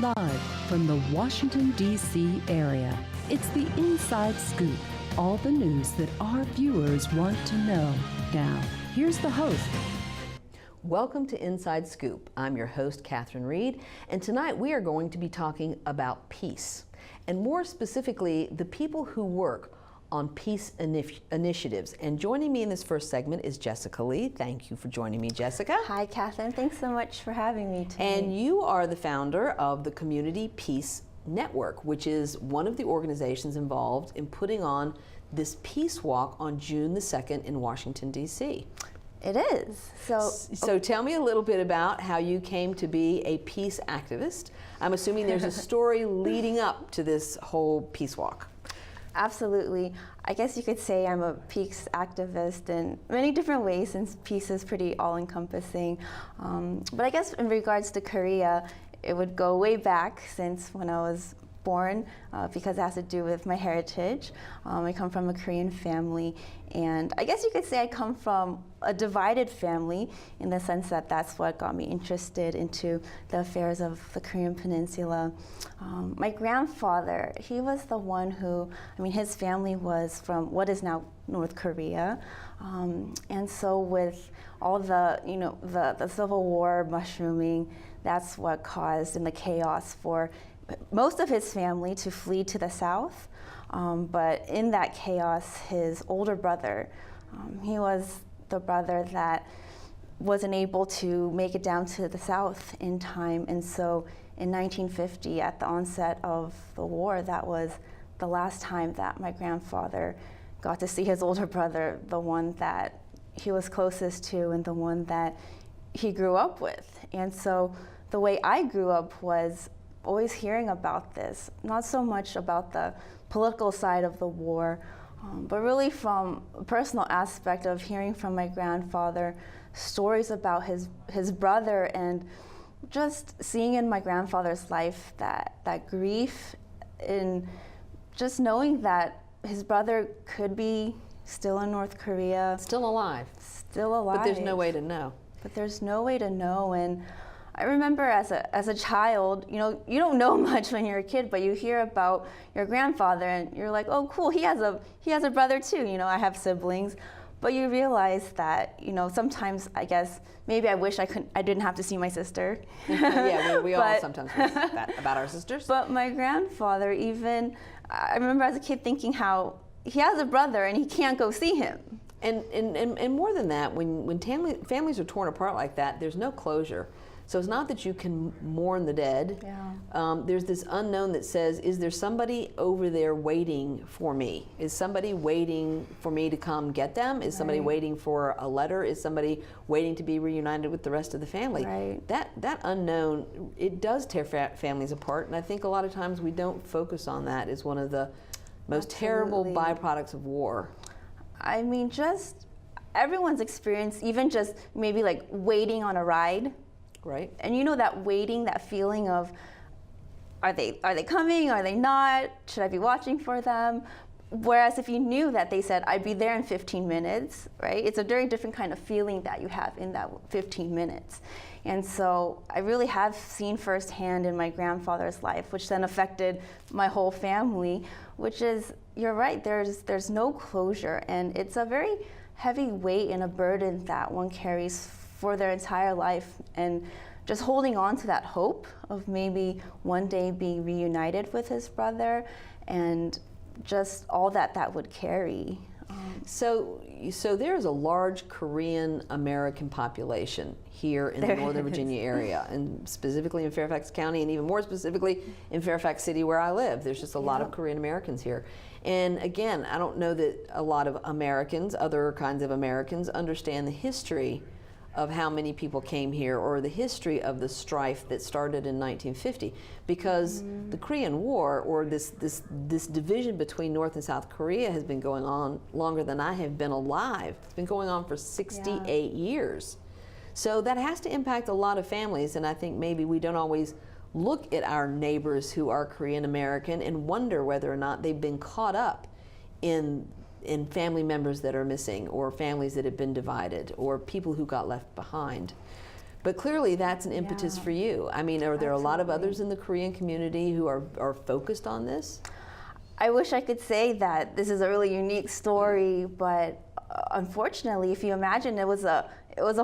Live from the Washington, D.C. area, it's the Inside Scoop. All the news that our viewers want to know. Now, here's the host. Welcome to Inside Scoop. I'm your host, Catherine Reed, and tonight we are going to be talking about peace, and more specifically, the people who work on peace initiatives. And joining me in this first segment is Jessica Lee. Thank you for joining me, Jessica. Hi, Catherine. Thanks so much for having me today. And you are the founder of the Community Peace Network, which is one of the organizations involved in putting on this peace walk on June the 2nd in Washington, D.C. It is. So tell me a little bit about how you came to be a peace activist. I'm assuming there's a story leading up to this whole peace walk. Absolutely. I guess you could say I'm a peace activist in many different ways, since peace is pretty all-encompassing. But I guess in regards to Korea, it would go way back since when I was born, because it has to do with my heritage. I come from a Korean family, and I guess you could say I come from a divided family in the sense that that's what got me interested into the affairs of the Korean Peninsula. My grandfather, he was the one who, his family was from what is now North Korea, and so with all the Civil War mushrooming, that's what caused in the chaos for most of his family to flee to the south. But in that chaos, his older brother, he was the brother that wasn't able to make it down to the south in time. And so in 1950, at the onset of the war, that was the last time that my grandfather got to see his older brother, the one that he was closest to and the one that he grew up with. And so the way I grew up was always hearing about this, not so much about the political side of the war, but really from a personal aspect of hearing from my grandfather stories about his brother, and just seeing in my grandfather's life that grief, and just knowing that his brother could be still in North Korea. Still alive. Still alive. But there's no way to know. And I remember as a child, you don't know much when you're a kid, but you hear about your grandfather and you're like, oh, cool, he has a brother too. I have siblings, but you realize that, sometimes I guess maybe I wish I didn't have to see my sister. Yeah, we all sometimes wish that about our sisters. But my grandfather, even I remember as a kid thinking how he has a brother and he can't go see him. And more than that, when families are torn apart like that, there's no closure. So it's not that you can mourn the dead. Yeah. There's this unknown that says, is there somebody over there waiting for me? Is somebody waiting for me to come get them? Is somebody waiting for a letter? Is somebody waiting to be reunited with the rest of the family? Right. That unknown, it does tear families apart, and I think a lot of times we don't focus on that as one of the most terrible byproducts of war. Just everyone's experience, even just maybe like waiting on a ride. Right. And that waiting, that feeling of, are they coming? Are they not? Should I be watching for them? Whereas if you knew that they said, I'd be there in 15 minutes, right? It's a very different kind of feeling that you have in that 15 minutes. And so I really have seen firsthand in my grandfather's life, which then affected my whole family, which is, you're right, there's no closure. And it's a very heavy weight and a burden that one carries for their entire life, and just holding on to that hope of maybe one day being reunited with his brother, and just all that would carry. So there's a large Korean American population here in the Northern Virginia area, and specifically in Fairfax County, and even more specifically in Fairfax City where I live. There's just a lot of Korean Americans here. And again, I don't know that a lot of Americans, other kinds of Americans, understand the history of how many people came here, or the history of the strife that started in 1950, because the Korean War, or this division between North and South Korea, has been going on longer than I have been alive. It's been going on for 68 years. So that has to impact a lot of families, and I think maybe we don't always look at our neighbors who are Korean American and wonder whether or not they've been caught up in family members that are missing, or families that have been divided, or people who got left behind. But clearly that's an impetus Yeah. for you. I mean, are there a lot of Absolutely. others in the Korean community who are focused on this? I wish I could say that this is a really unique story, but unfortunately, if you imagine, it was a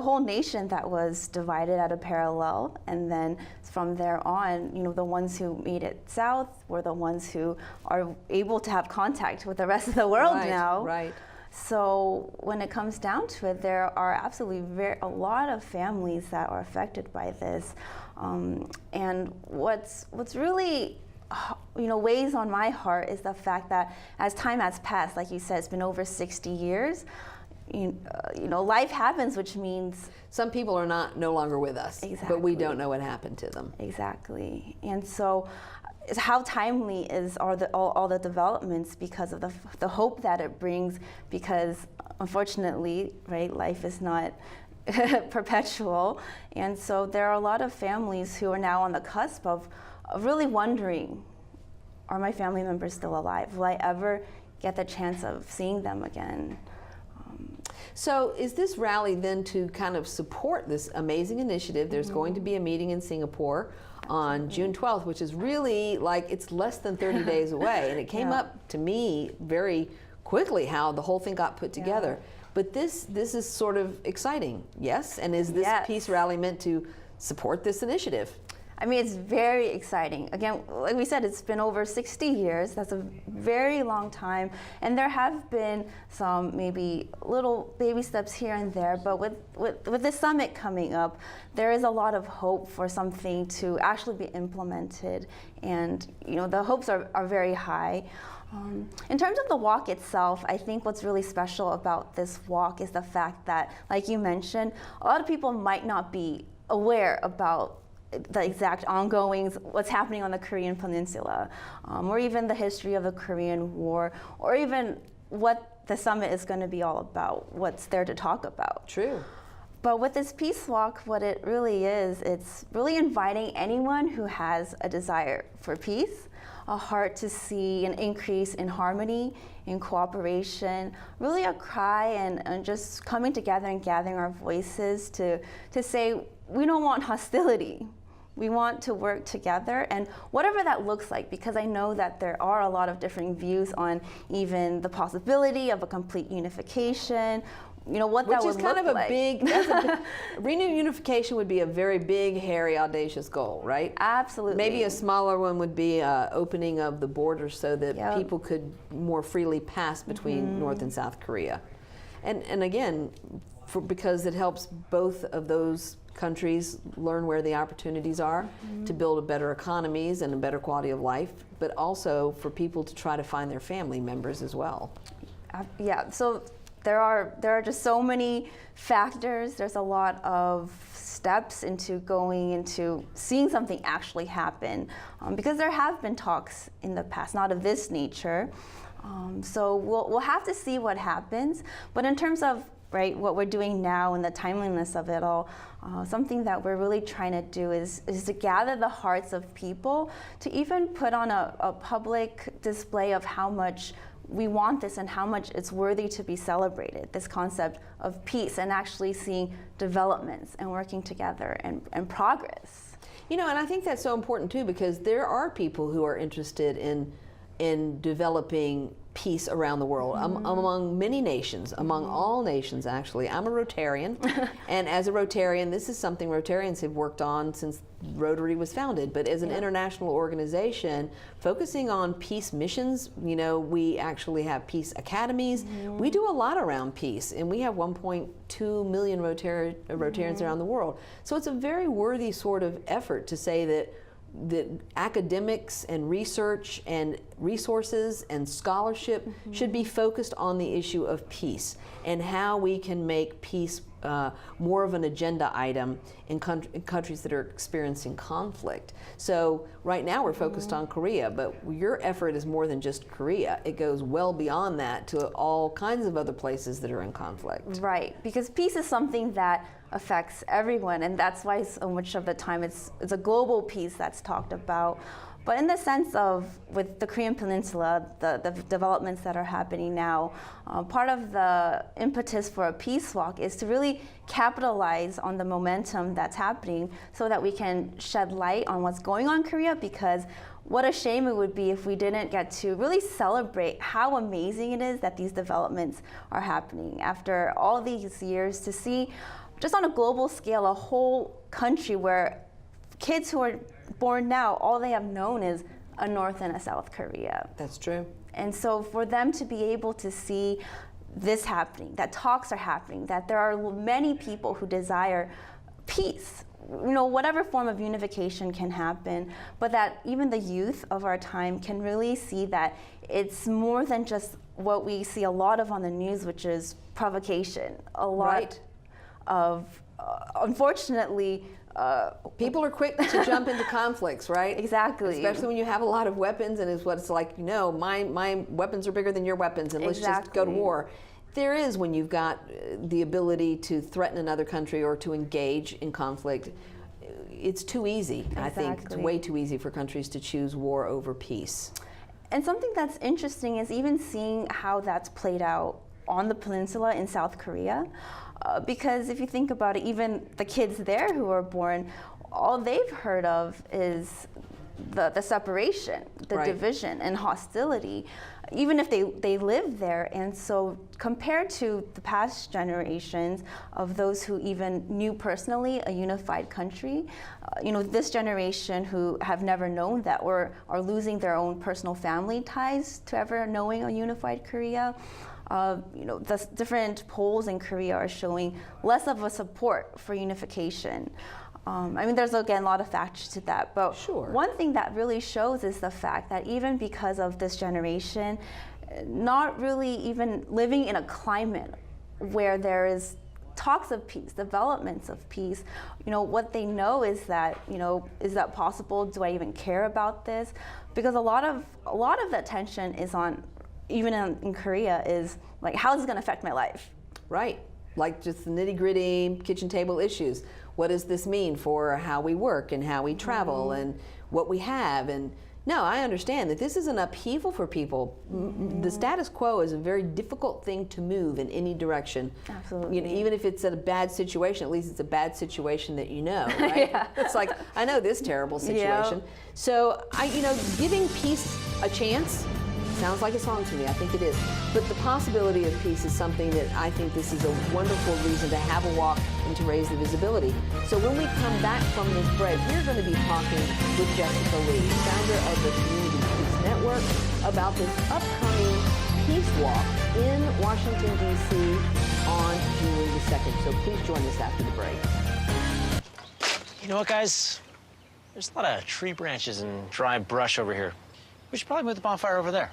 whole nation that was divided at a parallel, and then from there on, the ones who made it south were the ones who are able to have contact with the rest of the world now. Right. So when it comes down to it, there are absolutely a lot of families that are affected by this, and what's really weighs on my heart is the fact that as time has passed, like you said, it's been over 60 years. Life happens, which means some people are no longer with us, but we don't know what happened to them. Exactly. And so how timely are all the developments because of the hope that it brings, because unfortunately, right, life is not perpetual. And so there are a lot of families who are now on the cusp of really wondering, are my family members still alive? Will I ever get the chance of seeing them again? So is this rally then to kind of support this amazing initiative? There's going to be a meeting in Singapore on June 12th, which is really like, it's less than 30 days away. And it came up to me very quickly how the whole thing got put together. But this is sort of exciting, yes? And is this peace rally meant to support this initiative? I mean, it's very exciting. Again, like we said, it's been over 60 years. That's a very long time. And there have been some maybe little baby steps here and there, but with this summit coming up, there is a lot of hope for something to actually be implemented. And, the hopes are very high. In terms of the walk itself, I think what's really special about this walk is the fact that, like you mentioned, a lot of people might not be aware about the exact ongoings, what's happening on the Korean Peninsula, or even the history of the Korean War, or even what the summit is going to be all about, what's there to talk about. True. But with this peace walk, what it really is, it's really inviting anyone who has a desire for peace, a heart to see an increase in harmony, in cooperation, really a cry and just coming together and gathering our voices to say, we don't want hostility. We want to work together, and whatever that looks like, because I know that there are a lot of different views on even the possibility of a complete unification, what that would look like. Which is kind of a big, Renew unification would be a very big, hairy, audacious goal, right? Absolutely. Maybe a smaller one would be opening of the border so that people could more freely pass between North and South Korea. And again, because it helps both of those countries learn where the opportunities are to build better economies and a better quality of life, but also for people to try to find their family members as well. Yeah, so there are just so many factors. There's a lot of steps into going into seeing something actually happen, because there have been talks in the past, not of this nature. So we'll have to see what happens. But in terms of what we're doing now and the timeliness of it all, something that we're really trying to do is to gather the hearts of people to even put on a public display of how much we want this and how much it's worthy to be celebrated, this concept of peace and actually seeing developments and working together and progress. And I think that's so important too, because there are people who are interested in developing peace around the world, among many nations, among all nations actually. I'm a Rotarian, and as a Rotarian, this is something Rotarians have worked on since Rotary was founded, but as an international organization, focusing on peace missions, we actually have peace academies. We do a lot around peace, and we have 1.2 million Rotarians around the world. So it's a very worthy sort of effort to say that academics and research and resources and scholarship should be focused on the issue of peace and how we can make peace more of an agenda item in countries that are experiencing conflict. So right now we're focused on Korea, but your effort is more than just Korea. It goes well beyond that to all kinds of other places that are in conflict. Right, because peace is something that affects everyone, and that's why so much of the time it's a global peace that's talked about. But in the sense of, with the Korean Peninsula, the developments that are happening now, part of the impetus for a peace walk is to really capitalize on the momentum that's happening so that we can shed light on what's going on in Korea, because what a shame it would be if we didn't get to really celebrate how amazing it is that these developments are happening. After all these years, to see just on a global scale, a whole country where kids who are born now, all they have known is a North and a South Korea. That's true. And so for them to be able to see this happening, that talks are happening, that there are many people who desire peace, whatever form of unification can happen, but that even the youth of our time can really see that it's more than just what we see a lot of on the news, which is provocation. A lot of, unfortunately, people are quick to jump into conflicts, right? Exactly. Especially when you have a lot of weapons, and it's what it's like, my weapons are bigger than your weapons, and let's just go to war. There is, when you've got the ability to threaten another country or to engage in conflict, it's too easy. Exactly. I think it's way too easy for countries to choose war over peace. And something that's interesting is even seeing how that's played out on the peninsula in South Korea. Because if you think about it, even the kids there who are born, all they've heard of is the separation, the division and hostility, even if they live there. And so compared to the past generations of those who even knew personally a unified country, this generation who have never known that or are losing their own personal family ties to ever knowing a unified Korea, the different polls in Korea are showing less of a support for unification. There's again a lot of factors to that, but one thing that really shows is the fact that even because of this generation not really even living in a climate where there is talks of peace, developments of peace, what they know is that, is that possible? Do I even care about this? Because a lot of the attention is on, even in Korea, is like, how is this going to affect my life? Right, like just the nitty-gritty kitchen table issues. What does this mean for how we work and how we travel and what we have? And no, I understand that this is an upheaval for people. The status quo is a very difficult thing to move in any direction. Absolutely. Even if it's a bad situation, at least it's a bad situation that right? It's like, I know this terrible situation. So, giving peace a chance sounds like a song to me. I think it is. But the possibility of peace is something that I think this is a wonderful reason to have a walk and to raise the visibility. So when we come back from this break, we're going to be talking with Jessica Lee, founder of the Community Peace Network, about this upcoming peace walk in Washington, D.C. on June the 2nd. So please join us after the break. You know what, guys? There's a lot of tree branches and dry brush over here. We should probably move the bonfire over there.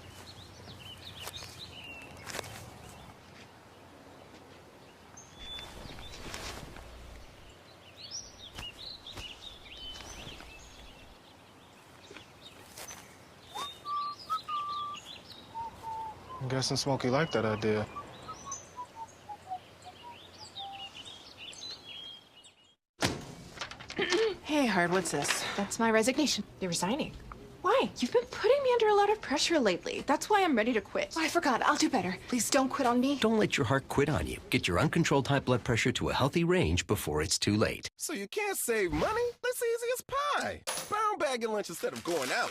I'm guessing Smokey liked that idea. Hey, Hard, what's this? That's my resignation. You're resigning. Why? You've been putting me under a lot of pressure lately. That's why I'm ready to quit. Oh, I forgot. I'll do better. Please don't quit on me. Don't let your heart quit on you. Get your uncontrolled high blood pressure to a healthy range before it's too late. So you can't save money? That's easy as pie. Brown bag your lunch instead of going out.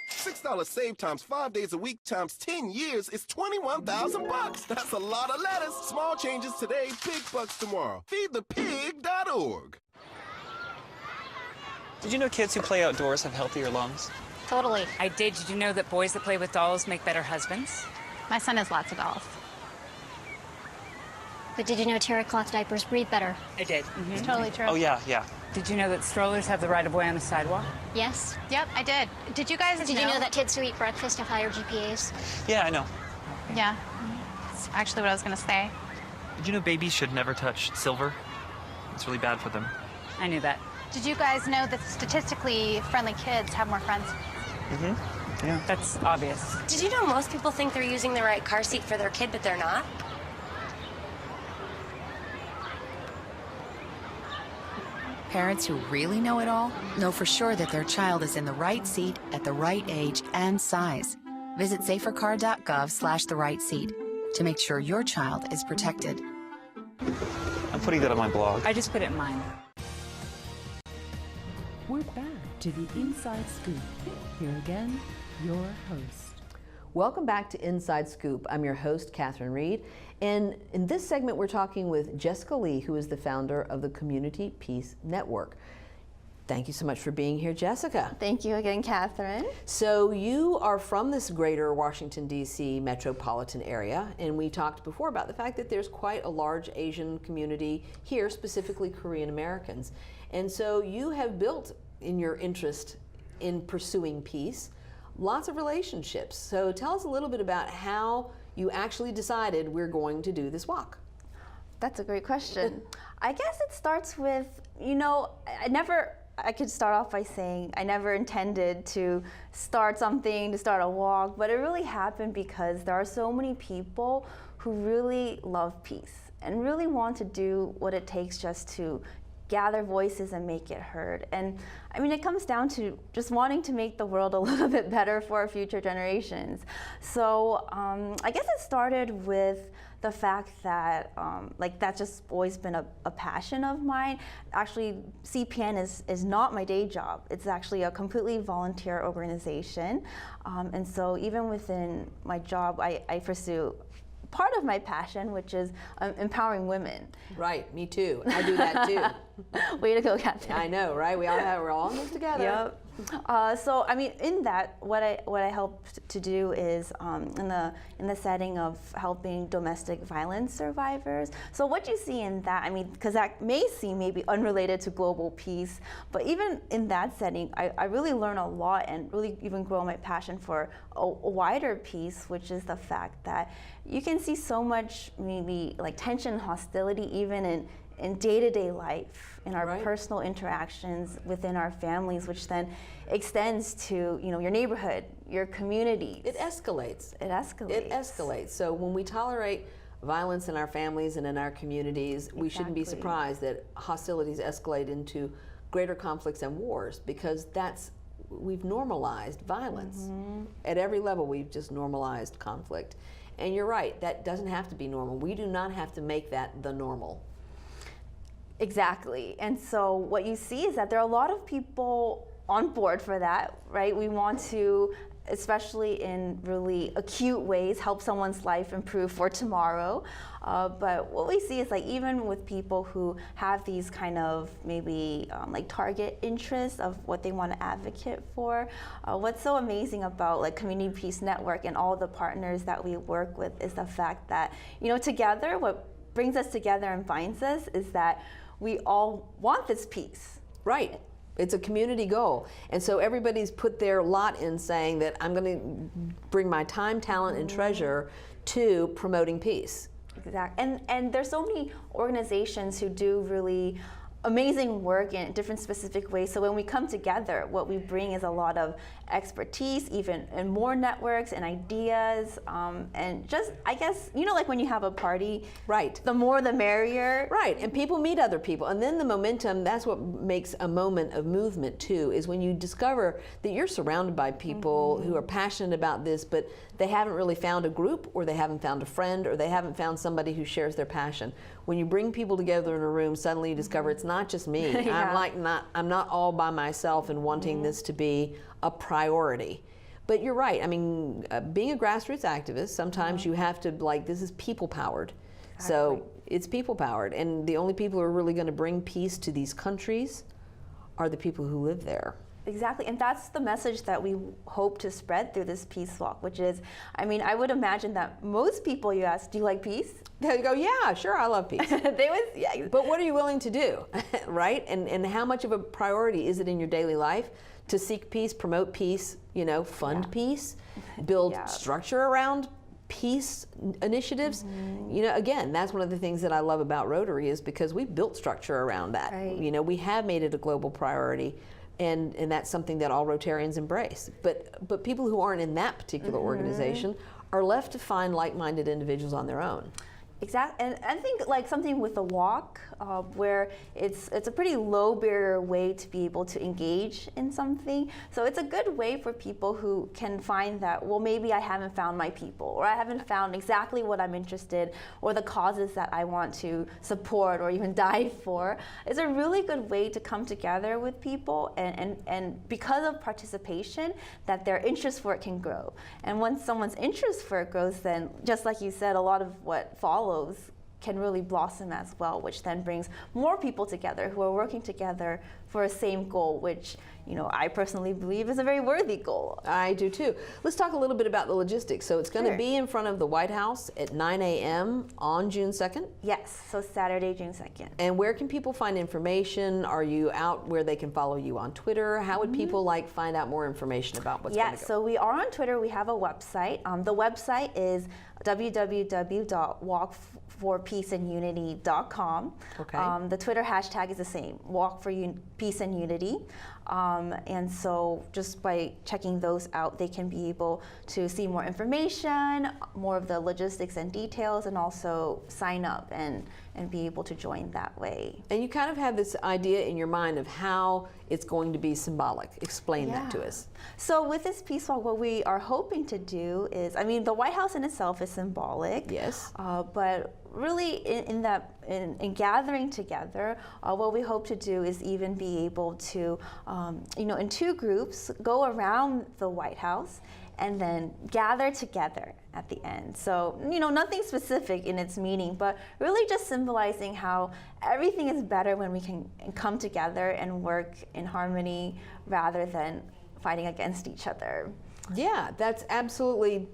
$6 save times 5 days a week times 10 years is $21,000. That's a lot of lettuce. Small changes today, big bucks tomorrow. Feedthepig.org. Did you know kids who play outdoors have healthier lungs? Totally. I did. Did you know that boys that play with dolls make better husbands? My son has lots of dolls. But did you know terry cloth diapers breathe better? I did. It's totally true. Oh, yeah. Did you know that strollers have the right of way on the sidewalk? Yes. Yep, I did. Did you guys Did you know that kids who eat breakfast have higher GPAs? Yeah, I know. Yeah. That's actually what I was going to say. Did you know babies should never touch silver? It's really bad for them. I knew that. Did you guys know that statistically friendly kids have more friends? Mm-hmm. Yeah. That's obvious. Did you know most people think they're using the right car seat for their kid, but they're not? Parents who really know it all know for sure that their child is in the right seat at the right age and size. Visit safercar.gov/the right seat to make sure your child is protected. I'm putting that on my blog. I just put it in mine. We're back to the Inside Scoop. Here again, your host. Welcome back to Inside Scoop. I'm your host, Catherine Reed. And in this segment, we're talking with Jessica Lee, who is the founder of the Community Peace Network. Thank you so much for being here, Jessica. Thank you again, Catherine. So you are from this greater Washington, D.C. metropolitan area, and we talked before about the fact that there's quite a large Asian community here, specifically Korean Americans. And so you have built, in your interest in pursuing peace, lots of relationships. So tell us a little bit about how you actually decided we're going to do this walk. That's a great question. I guess it starts with, I could start off by saying I never intended to start something, to start a walk, but it really happened because there are so many people who really love peace and really want to do what it takes just to gather voices and make it heard. And I mean, it comes down to just wanting to make the world a little bit better for future generations. So I guess it started with the fact that that's just always been a passion of mine. Actually, CPN is not my day job. It's actually a completely volunteer organization. And so even within my job, I pursue part of my passion, which is empowering women. Right, me too. I do that too. Way to go, Catherine. I know, right? We're all in this together. Yep. So I mean, in that, what I help to do is in the setting of helping domestic violence survivors. So what you see in that, I mean, because that may seem maybe unrelated to global peace, but even in that setting, I really learn a lot and really even grow my passion for a wider piece, which is the fact that you can see so much maybe like tension, hostility, even in day-to-day life, in our personal interactions within our families, which then extends to your neighborhood, your community. It escalates. It escalates. It escalates. So when we tolerate violence in our families and in our communities, we shouldn't be surprised that hostilities escalate into greater conflicts and wars, because we've normalized violence. At every level, we've just normalized conflict. And you're right, that doesn't have to be normal. We do not have to make that the normal. Exactly. And so what you see is that there are a lot of people on board for that, right? We want to, especially in really acute ways, help someone's life improve for tomorrow. But what we see is like even with people who have these kind of maybe like target interests of what they want to advocate for, what's so amazing about like Community Peace Network and all the partners that we work with is the fact that, together, what brings us together and binds us is that we all want this peace. Right. It's a community goal. And so everybody's put their lot in saying that I'm going to bring my time, talent, and treasure to promoting peace. Exactly. And there's so many organizations who do really amazing work in different specific ways. So when we come together, what we bring is a lot of expertise, even and more networks and ideas, and just, I guess, like when you have a party, right? The more the merrier. Right, and people meet other people, and then the momentum, that's what makes a moment of movement too, is when you discover that you're surrounded by people who are passionate about this, but they haven't really found a group, or they haven't found a friend, or they haven't found somebody who shares their passion. When you bring people together in a room, suddenly you discover it's not just me. Yeah. I'm not all by myself and wanting this to be a priority. But you're right. I mean, being a grassroots activist, sometimes you have to, this is people powered. Exactly. So it's people powered. And the only people who are really going to bring peace to these countries are the people who live there. Exactly, and that's the message that we hope to spread through this peace walk, which is, I mean, I would imagine that most people you ask, do you like peace? They go, yeah, sure, I love peace. They would, yeah. But what are you willing to do, right? And how much of a priority is it in your daily life to seek peace, promote peace, fund peace, build structure around peace initiatives? Again, that's one of the things that I love about Rotary, is because we've built structure around that. Right. We have made it a global priority. And that's something that all Rotarians embrace. But people who aren't in that particular organization are left to find like-minded individuals on their own. Exactly, and I think like something with the walk, where it's a pretty low barrier way to be able to engage in something. So it's a good way for people who can find that, well, maybe I haven't found my people, or I haven't found exactly what I'm interested, or the causes that I want to support or even die for. It's a really good way to come together with people, and because of participation, that their interest for it can grow. And once someone's interest for it grows, then just like you said, a lot of what follows can really blossom as well, which then brings more people together who are working together for a same goal, which, you know, I personally believe is a very worthy goal. I do too. Let's talk a little bit about the logistics. So it's going to be in front of the White House at 9 a.m. on June 2nd? Yes, so Saturday, June 2nd. And where can people find information? Are you out where they can follow you on Twitter? How would people like find out more information about what's going to go? Yes, so we are on Twitter. We have a website. The website is www.walkforpeaceandunity.com. Okay. The Twitter hashtag is the same, Walk for Peace and Unity. And so just by checking those out, they can be able to see more information, more of the logistics and details, and also sign up and be able to join that way. And you kind of have this idea in your mind of how it's going to be symbolic. Explain that to us. So with this peace walk, what we are hoping to do is, I mean, the White House in itself is symbolic. Yes. But really in gathering together, what we hope to do is even be able to, you know, in two groups, go around the White House and then gather together at the end. So, you know, nothing specific in its meaning, but really just symbolizing how everything is better when we can come together and work in harmony rather than fighting against each other. Yeah, that's absolutely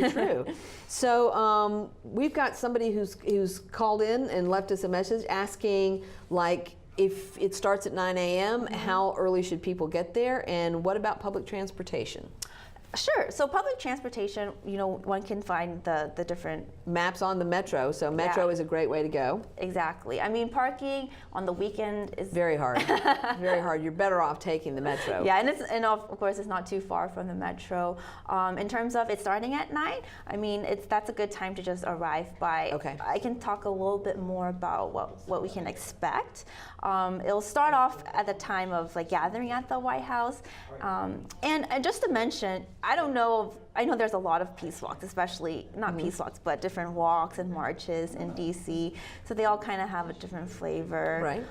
true. So we've got somebody who's called in and left us a message asking, like, if it starts at 9 a.m., how early should people get there, and what about public transportation? Sure. So public transportation, you know, one can find the different maps on the Metro. So Metro is a great way to go. Exactly. I mean, parking on the weekend is very hard. Very hard. You're better off taking the Metro. Yeah, and of course it's not too far from the Metro. In terms of it starting at 9, I mean, that's a good time to just arrive by. Okay. I can talk a little bit more about what we can expect. It'll start off at the time of like gathering at the White House, and just to mention, I know there's a lot of peace walks, especially not peace walks, but different walks and marches in DC. So they all kind of have a different flavor. Right.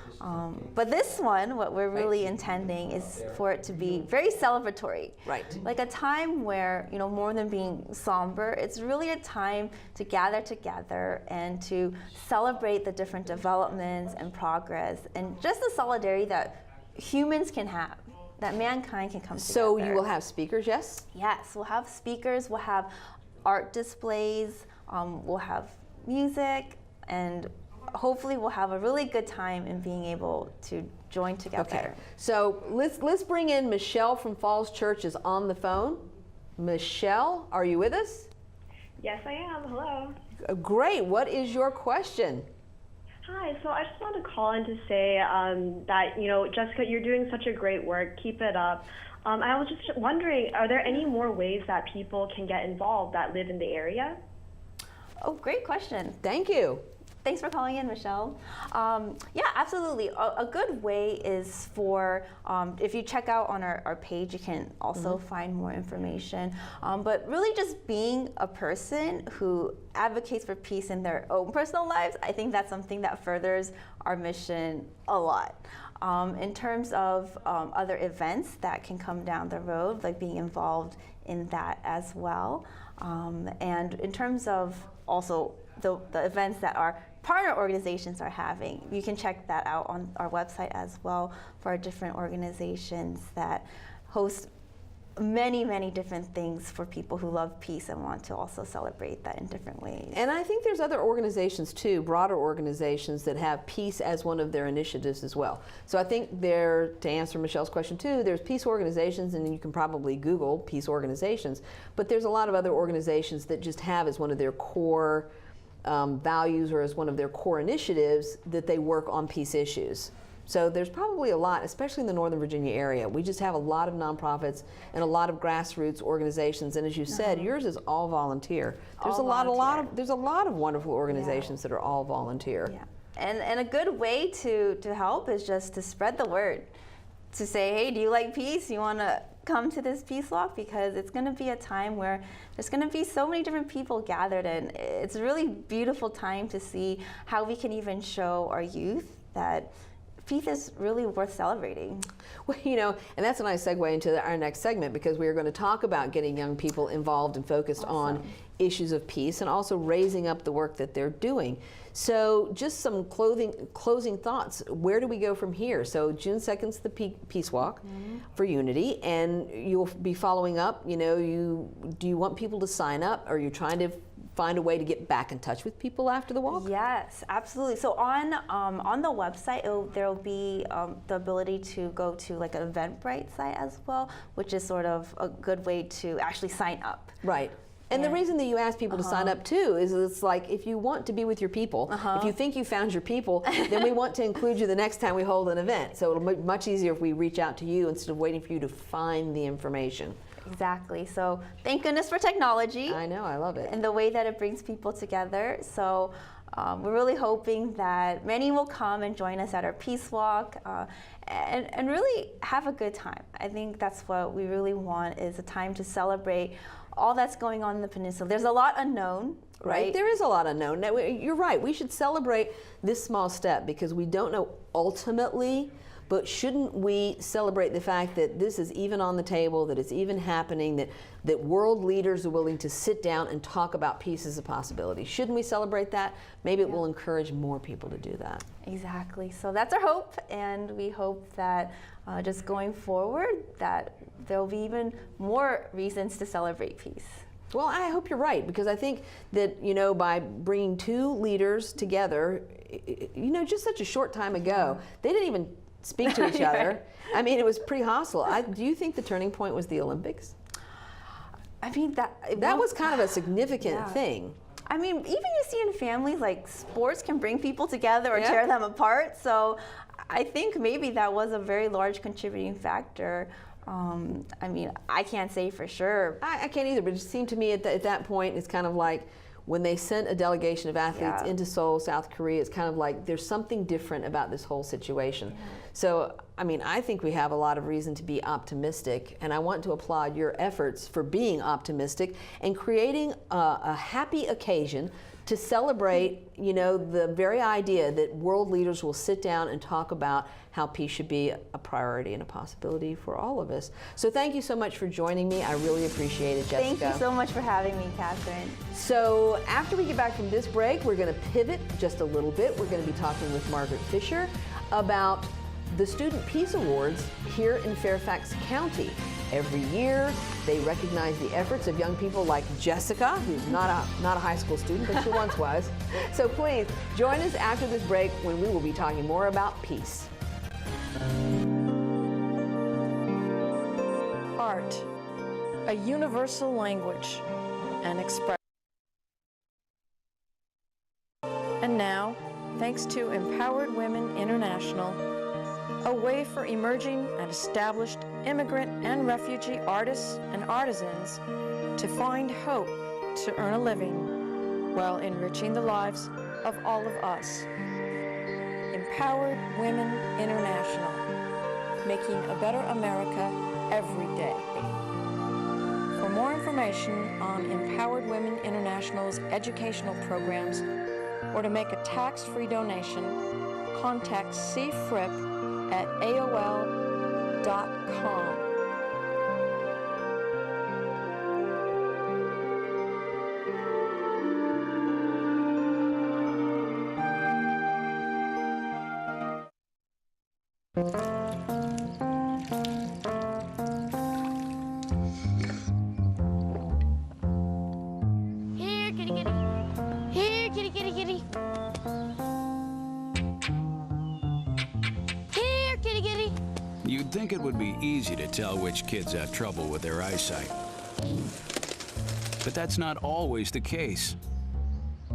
But this one, what we're really intending is for it to be very celebratory. Right. Like a time where, you know, more than being somber, it's really a time to gather together and to celebrate the different developments and progress and just the solidarity that humans can have, that mankind can come together. So you will have speakers, yes? Yes, we'll have speakers, we'll have art displays, we'll have music, and hopefully we'll have a really good time in being able to join together. Okay, so let's bring in Michelle from Falls Church is on the phone. Michelle, are you with us? Yes, I am. Hello. Great. What is your question? Hi, so I just wanted to call in to say that, you know, Jessica, you're doing such a great work. Keep it up. I was just wondering, are there any more ways that people can get involved that live in the area? Oh, great question. Thank you. Thanks for calling in, Michelle. Yeah, absolutely. A good way is for, if you check out on our page, you can also find more information. But really just being a person who advocates for peace in their own personal lives, I think that's something that furthers our mission a lot. In terms of other events that can come down the road, like being involved in that as well. And in terms of also the events that our partner organizations are having, you can check that out on our website as well for our different organizations that host many different things for people who love peace and want to also celebrate that in different ways. And I think there's other organizations too, broader organizations that have peace as one of their initiatives as well. So I think to answer Michelle's question too, there's peace organizations, and you can probably Google peace organizations, but there's a lot of other organizations that just have as one of their core values or as one of their core initiatives that they work on peace issues. So there's probably a lot, especially in the Northern Virginia area. We just have a lot of nonprofits and a lot of grassroots organizations. And as you said, yours is all volunteer. There's All there's a lot of wonderful organizations that are all volunteer. Yeah. And a good way to help is just to spread the word. To say, hey, do you like peace? You want to come to this peace walk? Because it's going to be a time where there's going to be so many different people gathered, and it's a really beautiful time to see how we can even show our youth that peace is really worth celebrating. Well, you know, and that's a nice segue into our next segment, because we are going to talk about getting young people involved and focused on issues of peace and also raising up the work that they're doing. So just some closing thoughts. Where do we go from here? So June 2nd is the Peace Walk for Unity, and you'll be following up. You know, do you want people to sign up? Are you trying to find a way to get back in touch with people after the walk? Yes, absolutely. So on the website, there will be the ability to go to like an Eventbrite site as well, which is sort of a good way to actually sign up. Right. And the reason that you ask people to sign up too is it's like, if you want to be with your people, if you think you found your people, then we want to include you the next time we hold an event. So it'll be much easier if we reach out to you instead of waiting for you to find the information. Exactly. So thank goodness for technology. I know, I love it. And the way that it brings people together. So we're really hoping that many will come and join us at our Peace Walk and really have a good time. I think that's what we really want, is a time to celebrate all that's going on in the peninsula. There's a lot unknown, right? There is a lot unknown. Now, you're right. We should celebrate this small step because we don't know ultimately, but shouldn't we celebrate the fact that this is even on the table, that it's even happening, that world leaders are willing to sit down and talk about peace as a possibility? Shouldn't we celebrate that? Maybe it will encourage more people to do that. Exactly. So that's our hope, and we hope that just going forward that there will be even more reasons to celebrate peace. Well, I hope you're right, because I think that, you know, by bringing two leaders together, you know, just such a short time ago, they didn't even speak to each other. I mean, it was pretty hostile. Do you think the turning point was the Olympics? I mean, that was kind of a significant thing. I mean, even you see in families, like, sports can bring people together or tear them apart. So I think maybe that was a very large contributing factor. I mean, I can't say for sure. I can't either, but it seemed to me at that point, it's kind of like when they sent a delegation of athletes into Seoul, South Korea, it's kind of like there's something different about this whole situation. So, I mean, I think we have a lot of reason to be optimistic, and I want to applaud your efforts for being optimistic and creating a happy occasion to celebrate, you know, the very idea that world leaders will sit down and talk about how peace should be a priority and a possibility for all of us. So thank you so much for joining me. I really appreciate it, Jessica. Thank you so much for having me, Catherine. So after we get back from this break, we're going to pivot just a little bit. We're going to be talking with Margaret Fisher about the Student Peace Awards here in Fairfax County. Every year, they recognize the efforts of young people like Jessica, who's not a high school student, but she once was. So please, join us after this break when we will be talking more about peace. Art, a universal language and expression. And now, thanks to Empowered Women International, a way for emerging and established immigrant and refugee artists and artisans to find hope to earn a living while enriching the lives of all of us. Empowered Women International, making a better America every day. For more information on Empowered Women International's educational programs or to make a tax-free donation, contact C. Fripp at AOL.com. Here, kitty, kitty. Here, kitty, kitty, kitty. Here, kitty, kitty. You'd think it would be easy to tell which kids have trouble with their eyesight. But that's not always the case.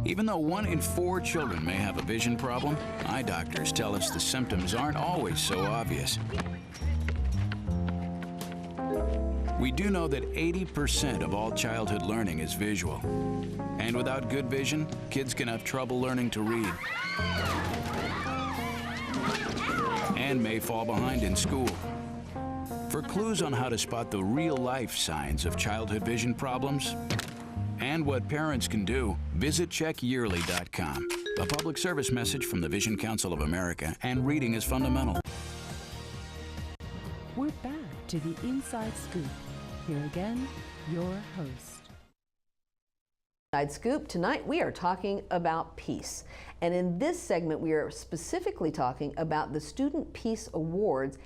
Even though 1 in 4 children may have a vision problem, eye doctors tell us the symptoms aren't always so obvious. We do know that 80% of all childhood learning is visual. And without good vision, kids can have trouble learning to read and may fall behind in school. For clues on how to spot the real-life signs of childhood vision problems and what parents can do, visit checkyearly.com. A public service message from the Vision Council of America and Reading is Fundamental. We're back to the Inside Scoop. Here again, your host. Inside Scoop. Tonight we are talking about peace. And in this segment we are specifically talking about the Student Peace Awards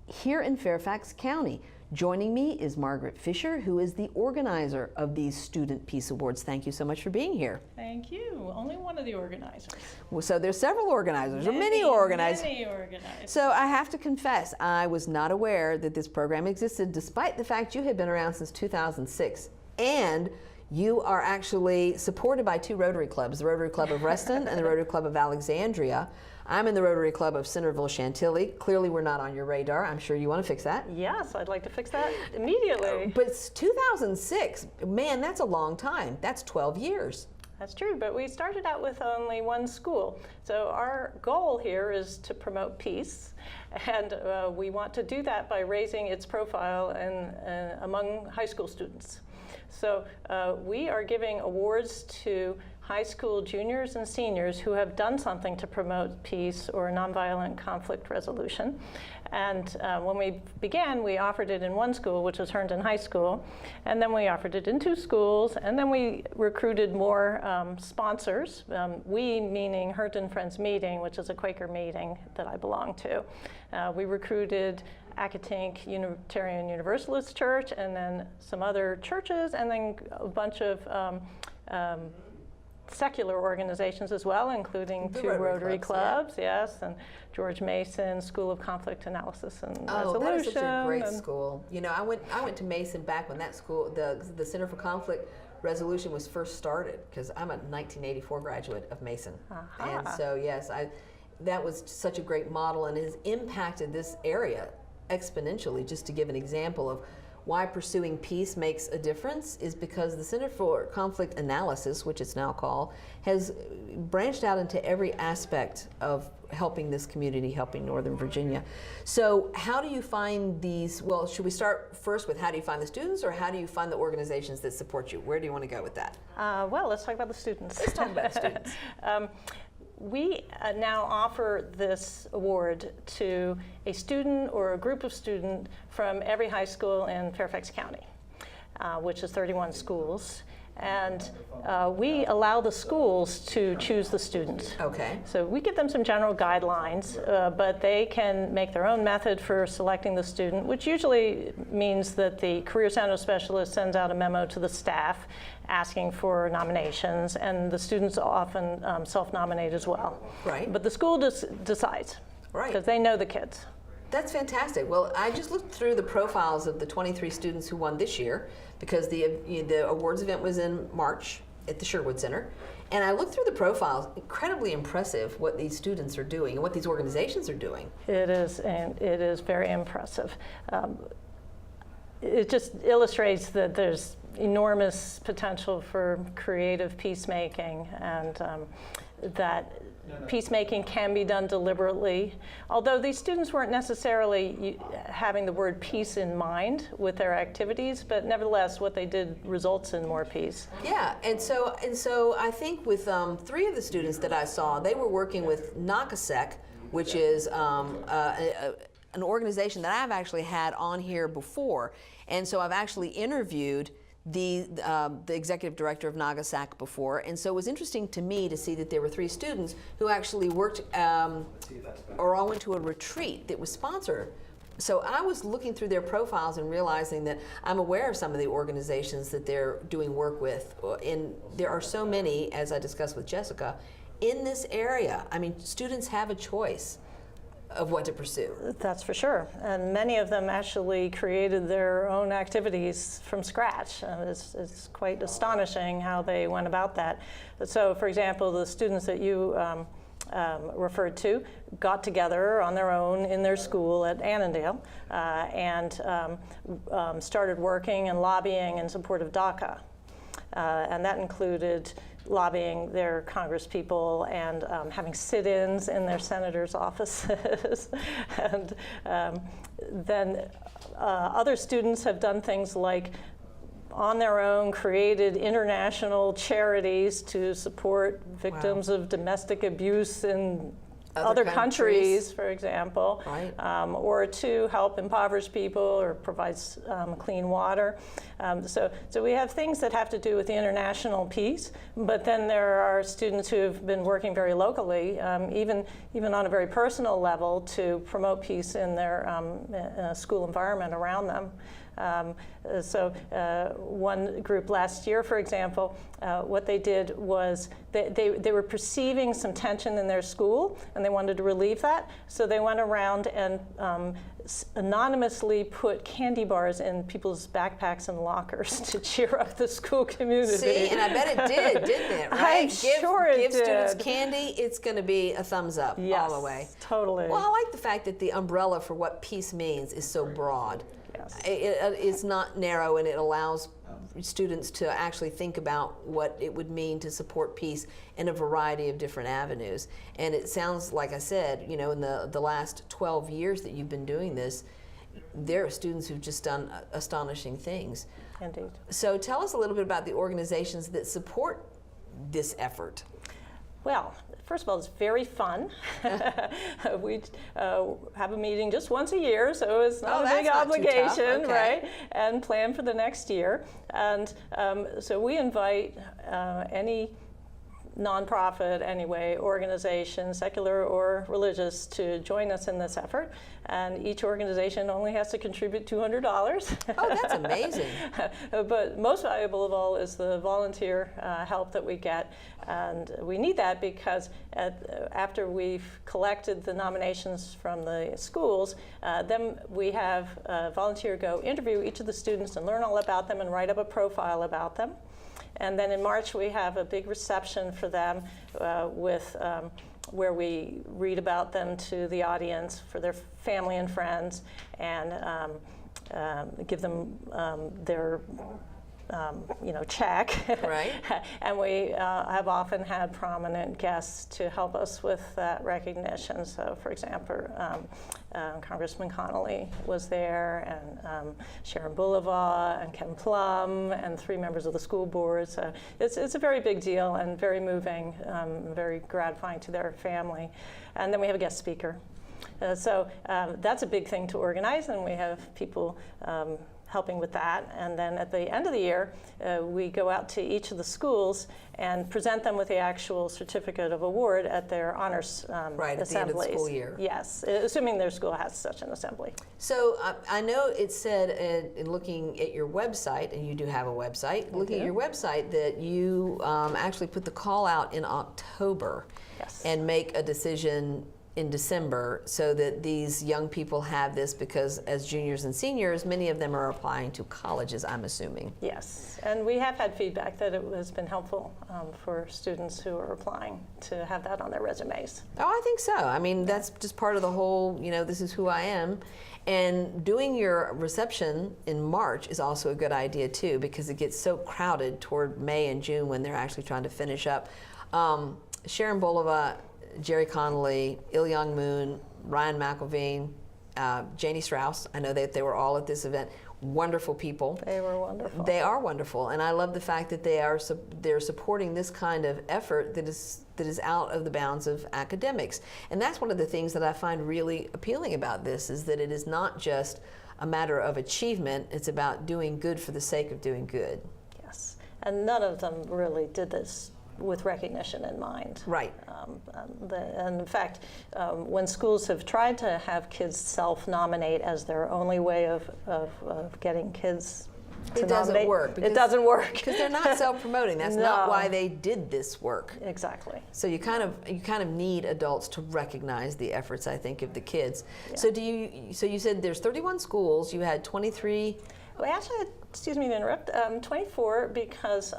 here in Fairfax County. Joining me is Margaret Fisher, who is the organizer of these Student Peace Awards. Thank you so much for being here. Thank you. Only one of the organizers. Well, so there's several organizers, or many organizers. Many organizers. So I have to confess, I was not aware that this program existed, despite the fact you had been around since 2006. And you are actually supported by 2 Rotary clubs, the Rotary Club of Reston and the Rotary Club of Alexandria. I'm in the Rotary Club of Centerville Chantilly. Clearly we're not on your radar. I'm sure you want to fix that. Yes, I'd like to fix that immediately. But it's 2006, man, that's a long time. That's 12 years. That's true, but we started out with only 1 school. So our goal here is to promote peace, and we want to do that by raising its profile among high school students. So we are giving awards to high school juniors and seniors who have done something to promote peace or nonviolent conflict resolution. And when we began, we offered it in 1 school, which was Herndon High School, and then we offered it in 2 schools, and then we recruited more sponsors, we meaning Herndon Friends Meeting, which is a Quaker meeting that I belong to. We recruited Accotink Unitarian Universalist Church, and then some other churches, and then a bunch of secular organizations as well, including the 2 Rotary clubs, yes, and George Mason School of Conflict Analysis and Resolution. Oh, that is such a great school. You know, I went to Mason back when that school, the Center for Conflict Resolution was first started, because I'm a 1984 graduate of Mason. And so, yes, that was such a great model, and it has impacted this area exponentially. Just to give an example of why pursuing peace makes a difference is because the Center for Conflict Analysis, which it's now called, has branched out into every aspect of helping this community, helping Northern Virginia. So how do you find these, well, should we start first with how do you find the students, or how do you find the organizations that support you? Where do you want to go with that? Well, let's talk about the students. Let's talk about students. We now offer this award to a student or a group of students from every high school in Fairfax County, which is 31 schools. And we allow the schools to choose the students. Okay. So we give them some general guidelines, but they can make their own method for selecting the student, which usually means that the Career Center specialist sends out a memo to the staff asking for nominations, and the students often self-nominate as well. Right. But the school decides. Right. Because they know the kids. That's fantastic. Well, I just looked through the profiles of the 23 students who won this year, because the awards event was in March at the Sherwood Center. And I looked through the profiles. Incredibly impressive what these students are doing and what these organizations are doing. It is, and it is very impressive. It just illustrates that there's enormous potential for creative peacemaking, and that peacemaking can be done deliberately. Although these students weren't necessarily having the word peace in mind with their activities, but nevertheless what they did results in more peace. Yeah, and so I think with 3 of the students that I saw, they were working with NACASEC, which is an organization that I've actually had on here before. And so I've actually interviewed the executive director of NAGASAC before, and so it was interesting to me to see that there were 3 students who actually worked or all went to a retreat that was sponsored. So I was looking through their profiles and realizing that I'm aware of some of the organizations that they're doing work with, and there are so many, as I discussed with Jessica, in this area. I mean, students have a choice. of what to pursue. That's for sure. And many of them actually created their own activities from scratch. It's quite astonishing how they went about that. So, for example, the students that you referred to got together on their own in their school at Annandale and started working and lobbying in support of DACA. And that included lobbying their congresspeople and having sit-ins in their senators' offices. And then other students have done things like on their own created international charities to support victims of domestic abuse in other countries, for example, or to help impoverished people or provide clean water. So we have things that have to do with the international piece, but then there are students who have been working very locally, even on a very personal level, to promote peace in their school environment around them. One group last year, for example, what they did was they were perceiving some tension in their school and they wanted to relieve that. So they went around and anonymously put candy bars in people's backpacks and lockers to cheer up the school community. See, and I bet it did, didn't it, right? Give students candy, it's going to be a thumbs up all the way. Totally. Well, I like the fact that the umbrella for what peace means is so broad. It's not narrow, and it allows students to actually think about what it would mean to support peace in a variety of different avenues. And it sounds, like I said, you know, in the last 12 years that you've been doing this, there are students who've just done astonishing things. Indeed. So tell us a little bit about the organizations that support this effort. Well, first of all, it's very fun. We have a meeting just once a year, so it's not a big obligation, right? And plan for the next year. And so we invite any nonprofit, anyway, organization, secular or religious, to join us in this effort. And each organization only has to contribute $200. Oh, that's amazing. But most valuable of all is the volunteer help that we get. And we need that because after we've collected the nominations from the schools, then we have a volunteer go interview each of the students and learn all about them and write up a profile about them. And then in March, we have a big reception for them where we read about them to the audience, for their family and friends, and give them their check. Right. And we have often had prominent guests to help us with that recognition. So, for example, Congressman Connolly was there, and Sharon Boulevard, and Ken Plum, and 3 members of the school board. So it's a very big deal and very moving, very gratifying to their family. And then we have a guest speaker. So that's a big thing to organize, and we have people helping with that. And then at the end of the year, we go out to each of the schools and present them with the actual certificate of award at their honors right, assemblies. at the end of the school year. Yes, assuming their school has such an assembly. So I know it said in looking at your website, and you do have a website, looking at your website, that you actually put the call out in October and make a decision in December, so that these young people have this, because as juniors and seniors, many of them are applying to colleges, I'm assuming. Yes, and we have had feedback that it has been helpful for students who are applying to have that on their resumes. Oh, I think so. I mean, that's just part of the whole, this is who I am. And doing your reception in March is also a good idea too, because it gets so crowded toward May and June when they're actually trying to finish up. Sharon Boulevard, Jerry Connolly, Il Young Moon, Ryan McElveen, Janie Strauss. I know that they were all at this event. Wonderful people. They were wonderful. They are wonderful, and I love the fact that they're supporting this kind of effort that is out of the bounds of academics. And that's one of the things that I find really appealing about this, is that it is not just a matter of achievement. It's about doing good for the sake of doing good. Yes, and none of them really did this with recognition in mind. Right. And in fact, when schools have tried to have kids self-nominate as their only way of getting kids It doesn't work. It doesn't work because they're not self-promoting. That's not why they did this work. Exactly. So you kind of need adults to recognize the efforts, I think, of the kids. Yeah. So you said there's 31 schools. You had 23. We actually had, excuse me to interrupt, 24 because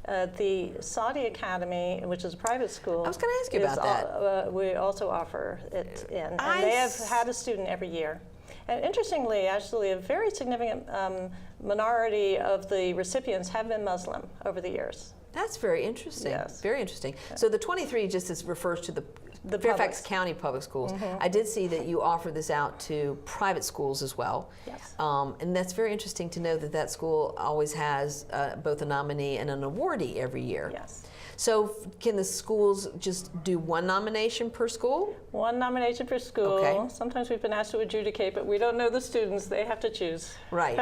the Saudi Academy, which is a private school. I was going to ask you about that. We also offer it in, and they have had a student every year. And interestingly, actually, a very significant minority of the recipients have been Muslim over the years. That's very interesting. Yes. Very interesting. Yeah. So the 23 just refers to the Fairfax County Public Schools. Mm-hmm. I did see that you offer this out to private schools as well. Yes. And that's very interesting to know that that school always has both a nominee and an awardee every year. Yes. So can the schools just do one nomination per school? One nomination per school. Okay. Sometimes we've been asked to adjudicate, but we don't know the students. They have to choose. Right.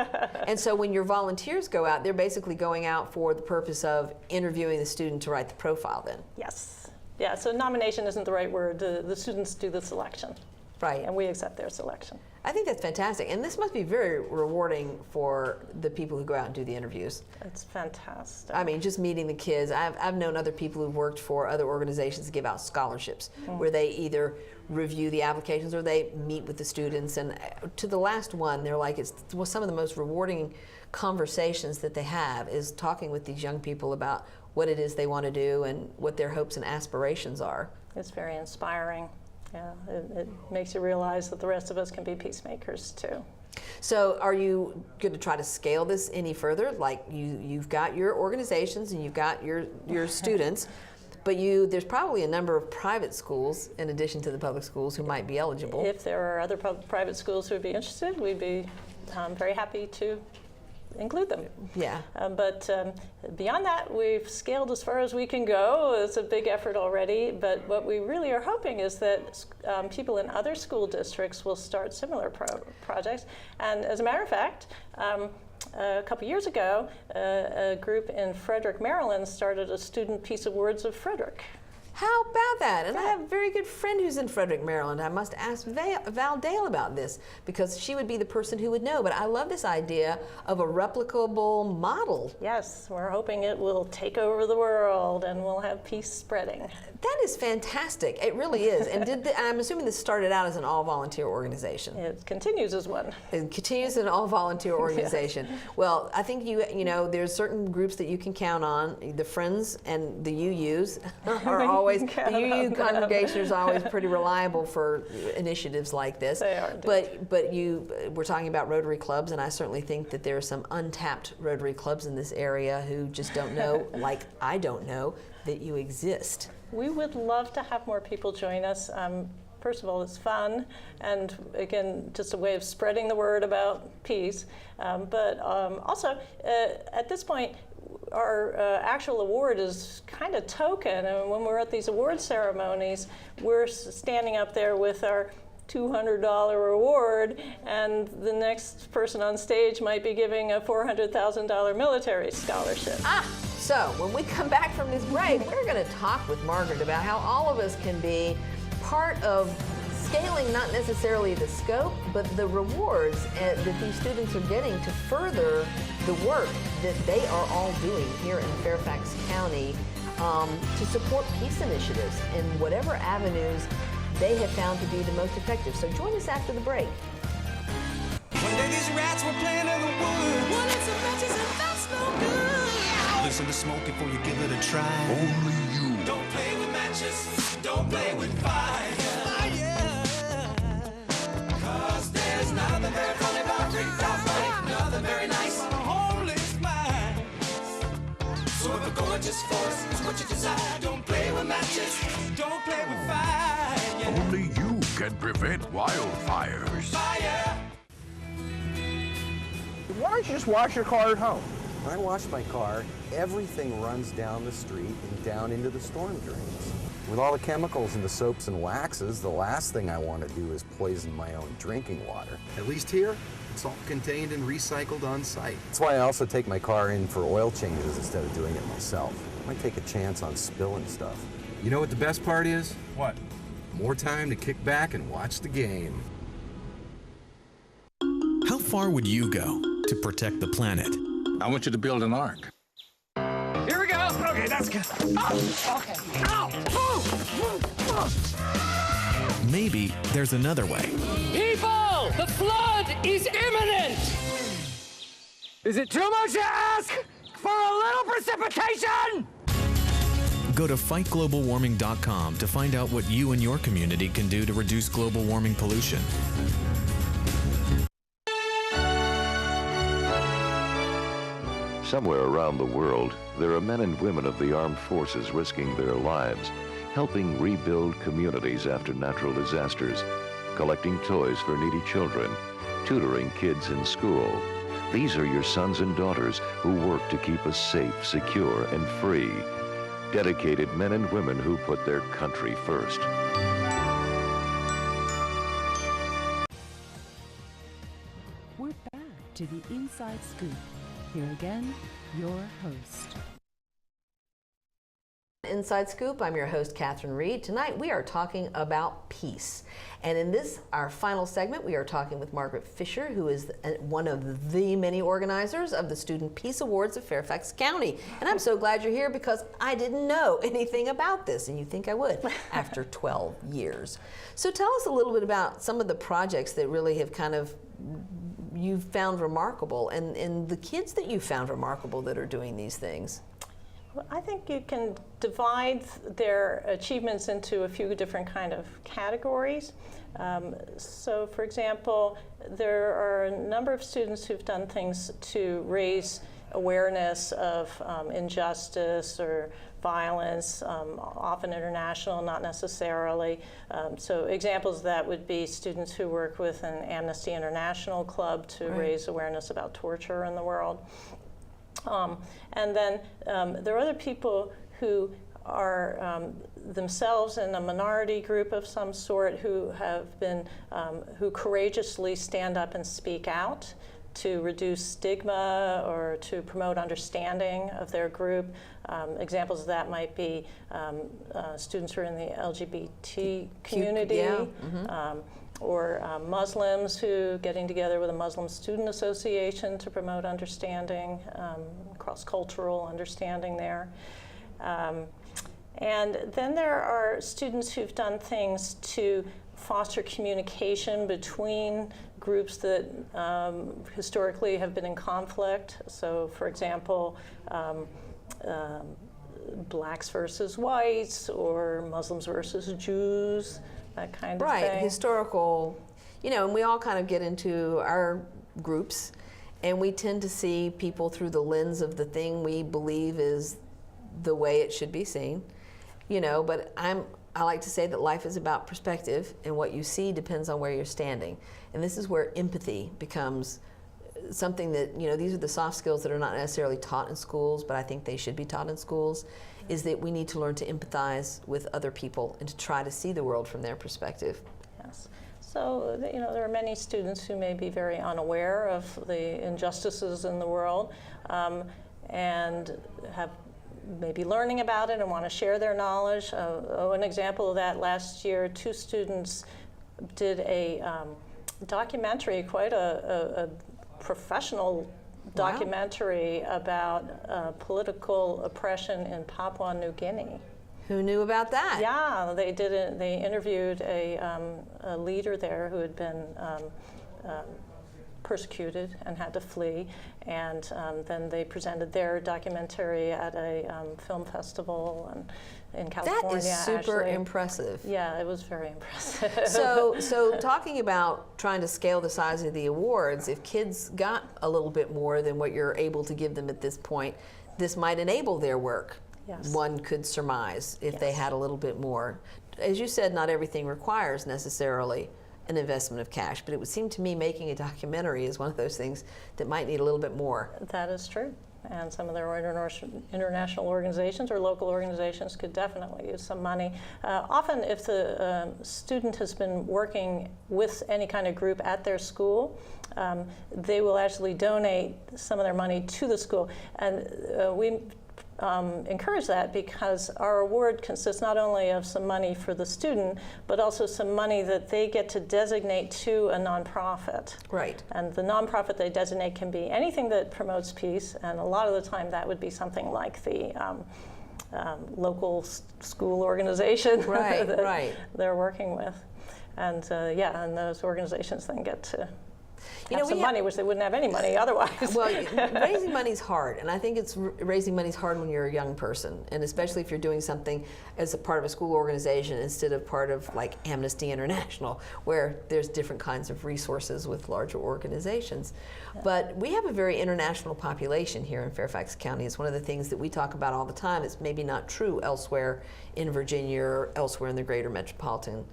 And so when your volunteers go out, they're basically going out for the purpose of interviewing the student to write the profile then? Yes. Yeah, so nomination isn't the right word. The students do the selection. Right. And we accept their selection. I think that's fantastic. And this must be very rewarding for the people who go out and do the interviews. It's fantastic. I mean, just meeting the kids. I've known other people who've worked for other organizations that give out scholarships, where they either review the applications or they meet with the students. And to the last one, they're like, it's some of the most rewarding conversations that they have is talking with these young people about what it is they want to do and what their hopes and aspirations are. It's very inspiring. Yeah, it makes you realize that the rest of us can be peacemakers too. So are you going to try to scale this any further? Like you've got your organizations and you've got your students, but there's probably a number of private schools in addition to the public schools who might be eligible. If there are other private schools who would be interested, we'd be very happy to include them. Yeah. But beyond that, we've scaled as far as we can go. It's a big effort already, but what we really are hoping is that people in other school districts will start similar projects. And as a matter of fact, a couple years ago, a group in Frederick, Maryland started a student piece of words of Frederick. How about that? And I have a very good friend who's in Frederick, Maryland. I must ask Val Dale about this because she would be the person who would know. But I love this idea of a replicable model. Yes, we're hoping it will take over the world and we'll have peace spreading. That is fantastic. It really is. And I'm assuming this started out as an all-volunteer organization. It continues as one. It continues as an all-volunteer organization. Yes. Well, I think you know there's certain groups that you can count on. The Friends and the UUs are always, the UU congregation is always pretty reliable for initiatives like this. They are. But we're talking about Rotary clubs, and I certainly think that there are some untapped Rotary clubs in this area who just don't know, like I don't know, that you exist. We would love to have more people join us. First of all, it's fun, and again, just a way of spreading the word about peace. But also, at this point, our actual award is kind of token. And when we're at these award ceremonies, we're standing up there with our $200 award, and the next person on stage might be giving a $400,000 military scholarship. So when we come back from this break, we're going to talk with Margaret about how all of us can be part of scaling not necessarily the scope, but the rewards that these students are getting to further the work that they are all doing here in Fairfax County to support peace initiatives in whatever avenues they have found to be the most effective. So join us after the break. One day these rats were playing in the woods. Wanted some matches and that's no good. Listen to smoke before you give it a try. Only you. Don't play with matches. Don't play with fire. Cause there's nothing very funny about $3,000. Nothing very nice on a homeless mind. So if a gorgeous force is what you desire, don't play with matches. Don't play with fire. Only you can prevent wildfires. Fire. Why don't you just wash your car at home? When I wash my car, everything runs down the street and down into the storm drains. With all the chemicals in the soaps and waxes, the last thing I want to do is poison my own drinking water. At least here, it's all contained and recycled on site. That's why I also take my car in for oil changes instead of doing it myself. I might take a chance on spilling stuff. You know what the best part is? What? More time to kick back and watch the game. How far would you go to protect the planet? I want you to build an ark. Here we go. Okay, that's good. Oh, okay. Ow! Maybe there's another way. People, the flood is imminent. Is it too much to ask for a little precipitation? Go to fightglobalwarming.com to find out what you and your community can do to reduce global warming pollution. Somewhere around the world, there are men and women of the armed forces risking their lives, helping rebuild communities after natural disasters, collecting toys for needy children, tutoring kids in school. These are your sons and daughters who work to keep us safe, secure, and free. Dedicated men and women who put their country first. We're back to the Inside Scoop. Here again, your host. Inside Scoop, I'm your host, Catherine Reed. Tonight we are talking about peace. And in this, our final segment, we are talking with Margaret Fisher, who is one of the many organizers of the Student Peace Awards of Fairfax County. And I'm so glad you're here because I didn't know anything about this, and you think I would after 12 years. So tell us a little bit about some of the projects that really have kind of you've found remarkable, and the kids that you found remarkable that are doing these things. I think you can divide their achievements into a few different kind of categories. So for example, there are a number of students who've done things to raise awareness of injustice or violence, often international, not necessarily. So examples of that would be students who work with an Amnesty International club to raise awareness about torture in the world. And then there are other people who are themselves in a minority group of some sort who have been, who courageously stand up and speak out to reduce stigma or to promote understanding of their group. Examples of that might be students who are in the LGBT community, or Muslims who getting together with a Muslim student association to promote understanding, cross-cultural understanding there. And then there are students who've done things to foster communication between groups that historically have been in conflict. So for example, blacks versus whites, or Muslims versus Jews, that kind of thing. Right, historical, you know, and we all kind of get into our groups, and we tend to see people through the lens of the thing we believe is the way it should be seen, you know, but I like to say that life is about perspective, and what you see depends on where you're standing. And this is where empathy becomes something that, you know, these are the soft skills that are not necessarily taught in schools, but I think they should be taught in schools, is that we need to learn to empathize with other people and to try to see the world from their perspective. Yes. So, you know, there are many students who may be very unaware of the injustices in the world, and have maybe learning about it and want to share their knowledge. An example of that, last year, 2 students did a documentary, quite a professional documentary about political oppression in Papua New Guinea. Who knew about that? Yeah, they did it. They interviewed a leader there who had been persecuted and had to flee, and then they presented their documentary at a film festival in California. That is super impressive. Yeah, it was very impressive. So talking about trying to scale the size of the awards, if kids got a little bit more than what you're able to give them at this point, this might enable their work. Yes. One could surmise if they had a little bit more. As you said, not everything requires necessarily an investment of cash, but it would seem to me making a documentary is one of those things that might need a little bit more. That is true. And some of their international organizations or local organizations could definitely use some money. Often if the student has been working with any kind of group at their school, they will actually donate some of their money to the school. And we encourage that because our award consists not only of some money for the student, but also some money that they get to designate to a nonprofit. Right. And the nonprofit they designate can be anything that promotes peace, and a lot of the time that would be something like the local school organization that they're working with. And and those organizations then get to have some money, which they wouldn't have any money otherwise. Well, raising money is hard, and I think raising money is hard when you're a young person, and especially if you're doing something as a part of a school organization instead of part of like Amnesty International, where there's different kinds of resources with larger organizations. Yeah. But we have a very international population here in Fairfax County. It's one of the things that we talk about all the time. It's maybe not true elsewhere in Virginia or elsewhere in the greater metropolitan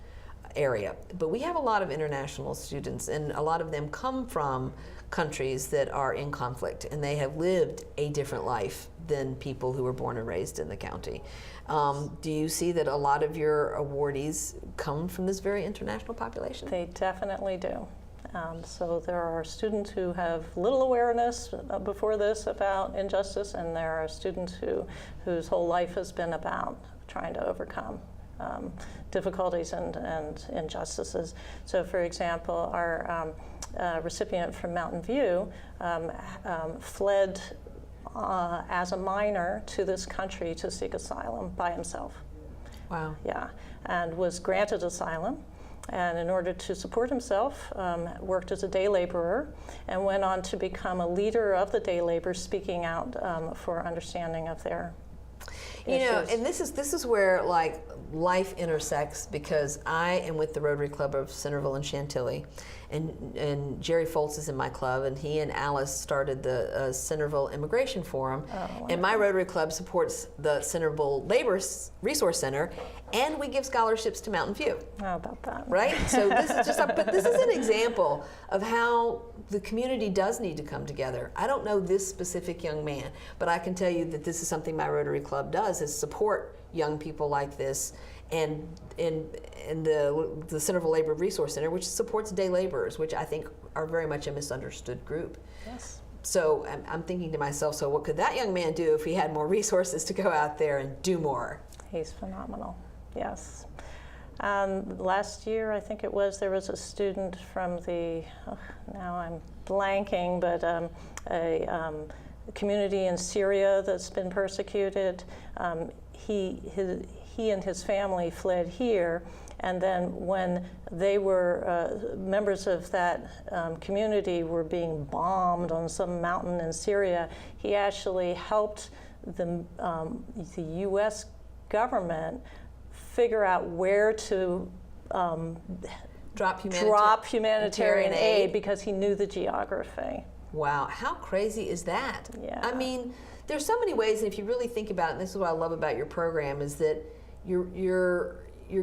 area. But we have a lot of international students, and a lot of them come from countries that are in conflict, and they have lived a different life than people who were born and raised in the county. Do you see that a lot of your awardees come from this very international population? They definitely do. So there are students who have little awareness before this about injustice, and there are students whose whole life has been about trying to overcome difficulties and injustices. So, for example, our recipient from Mountain View fled as a minor to this country to seek asylum by himself. Wow. Yeah, and was granted asylum. And in order to support himself, worked as a day laborer and went on to become a leader of the day laborers, speaking out for understanding of their issues. You know, and this is where like life intersects, because I am with the Rotary Club of Centerville and Chantilly, and Jerry Foltz is in my club, and he and Alice started the Centerville Immigration Forum, and my Rotary Club supports the Centerville Labor Resource Center, and we give scholarships to Mountain View. How about that? Right? So this is just, but this is an example of how the community does need to come together. I don't know this specific young man, but I can tell you that this is something my Rotary Club does, is support young people like this, and in the Centerville Labor Resource Center, which supports day laborers, which I think are very much a misunderstood group. Yes. So I'm thinking to myself, so what could that young man do if he had more resources to go out there and do more? He's phenomenal, yes. Last year, I think it was, there was a student from the, now I'm blanking, but a community in Syria that's been persecuted. He and his family fled here, and then when they were, members of that community were being bombed on some mountain in Syria, he actually helped the U.S. government figure out where to drop humanitarian aid because he knew the geography. Wow, how crazy is that? Yeah. I mean, there's so many ways, and if you really think about it, and this is what I love about your program, is that you're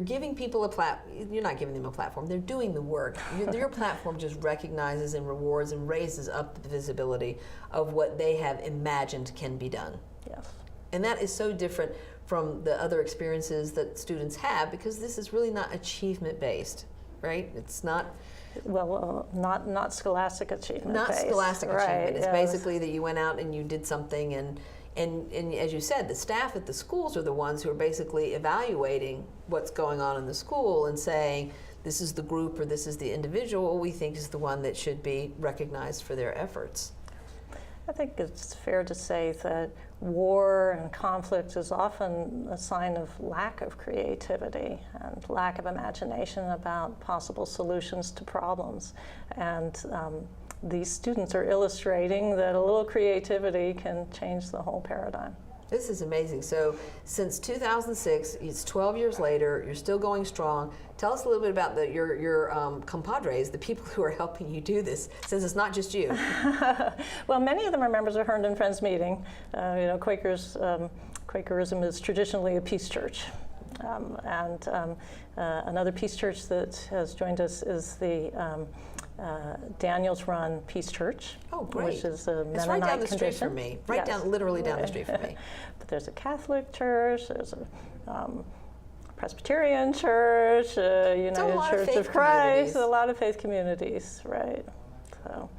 giving people a platform. You're not giving them a platform, they're doing the work. Your platform just recognizes and rewards and raises up the visibility of what they have imagined can be done. Yes. And that is so different from the other experiences that students have, because this is really not achievement based, right? It's not. Well, not scholastic achievement. Not based. scholastic achievement. Right, It's basically that you went out and you did something, and as you said, the staff at the schools are the ones who are basically evaluating what's going on in the school and saying, this is the group or this is the individual we think is the one that should be recognized for their efforts. I think it's fair to say that war and conflict is often a sign of lack of creativity and lack of imagination about possible solutions to problems. And these students are illustrating that a little creativity can change the whole paradigm. This is amazing. So since 2006, it's 12 years later, you're still going strong. Tell us a little bit about your compadres, the people who are helping you do this, since it's not just you. Well, many of them are members of Herndon Friends Meeting. Quakerism is traditionally a peace church. Another peace church that has joined us is the Daniels Run Peace Church. Oh, great. Which is a Mennonite it's right down the street condition. from me. Right down, literally down the street from me. But there's a Catholic church, there's a Presbyterian church, United Church of Christ, a lot of faith communities, right? So,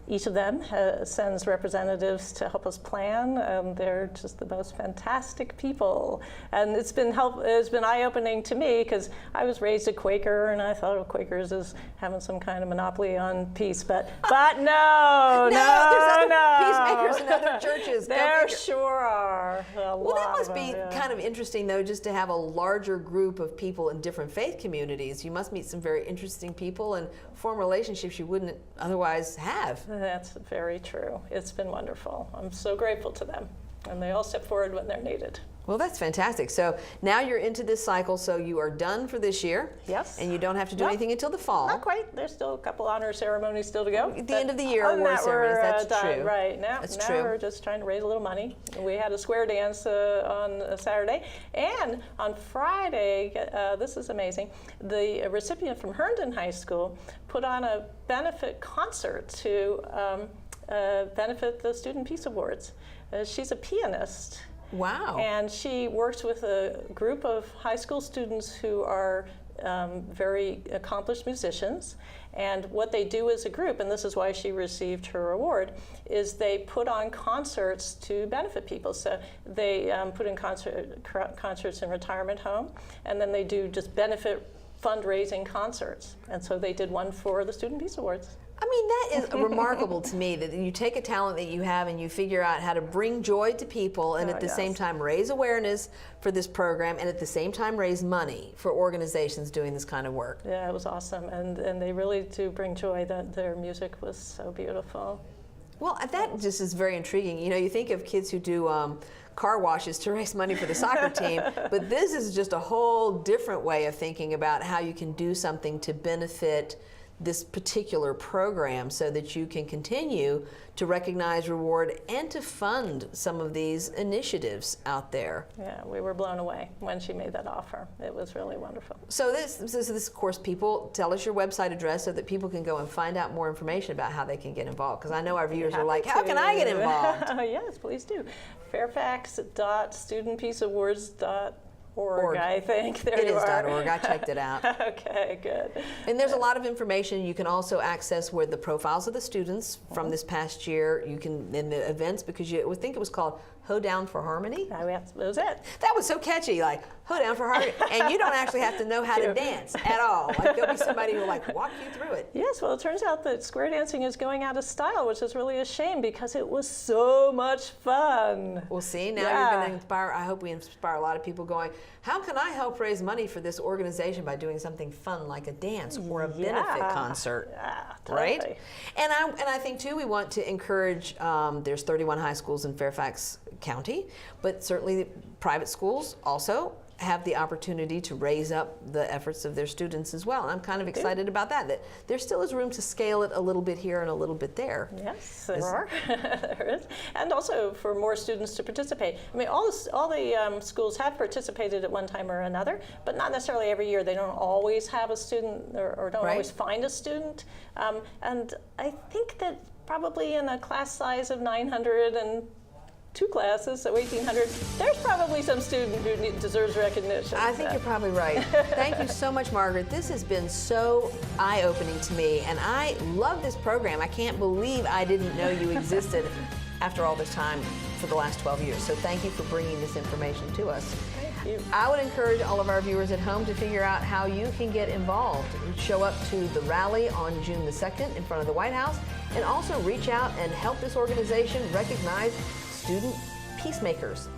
each of them sends representatives to help us plan. They're just the most fantastic people, and it's been eye-opening to me because I was raised a Quaker, and I thought of Quakers as having some kind of monopoly on peace, but no, there's other peacemakers in other churches. There sure are. Well, that must be kind of interesting, though, just to have a larger group of people in different faith communities. You must meet some very interesting people and form relationships you wouldn't otherwise have. That's very true. It's been wonderful. I'm so grateful to them. And they all step forward when they're needed. Well, that's fantastic. So now you're into this cycle, so you are done for this year. Yes. And you don't have to do anything until the fall. Not quite. There's still a couple honor ceremonies still to go. At the end of the year, award ceremonies. That's true. Right. Now we're just trying to raise a little money. We had a square dance on a Saturday. And on Friday, this is amazing, the recipient from Herndon High School put on a benefit concert to benefit the Student Peace Awards. She's a pianist. Wow. And she works with a group of high school students who are very accomplished musicians. And what they do as a group, and this is why she received her award, is they put on concerts to benefit people. So they put in concerts in retirement home, and then they do just benefit fundraising concerts. And so they did one for the Student Peace Awards. I mean, that is remarkable to me, that you take a talent that you have and you figure out how to bring joy to people and at the same time raise awareness for this program and at the same time raise money for organizations doing this kind of work. Yeah, it was awesome. And they really do bring joy. Their music was so beautiful. Well, that just is very intriguing. You know, you think of kids who do car washes to raise money for the soccer team, but this is just a whole different way of thinking about how you can do something to benefit this particular program so that you can continue to recognize, reward, and to fund some of these initiatives out there. Yeah, we were blown away when she made that offer. It was really wonderful. So this of course, people, tell us your website address so that people can go and find out more information about how they can get involved, because I know our viewers are like, how can I get involved? Yes, please do. Fairfax.studentpeaceawards.org. I think. There it you is are. .org. I checked it out. Okay, good. And there's a lot of information. You can also access where the profiles of the students from this past year. You can, in the events, because you would think it was called Ho Down for Harmony. That was it. That was so catchy, like Ho Down for Harmony. And you don't actually have to know how to dance at all. Like there'll be somebody who will like walk you through it. Yes, well, it turns out that square dancing is going out of style, which is really a shame because it was so much fun. Well, see, now you're going to inspire, I hope we inspire a lot of people going, how can I help raise money for this organization by doing something fun like a dance or a benefit concert? Yeah, right? totally. And I think, too, we want to encourage, there's 31 high schools in Fairfax County, but certainly private schools also have the opportunity to raise up the efforts of their students as well. And I'm kind of excited about that there still is room to scale it a little bit here and a little bit there. Yes, there are. There is. And also for more students to participate. I mean, all the schools have participated at one time or another, but not necessarily every year. They don't always have a student or don't always find a student. And I think that probably in a class size of 900 and 2 classes, so 1,800, there's probably some student who deserves recognition. I think you're probably right. Thank you so much, Margaret. This has been so eye-opening to me, and I love this program. I can't believe I didn't know you existed after all this time for the last 12 years. So thank you for bringing this information to us. Thank you. I would encourage all of our viewers at home to figure out how you can get involved. Show up to the rally on June the 2nd in front of the White House, and also reach out and help this organization recognize student peacemakers.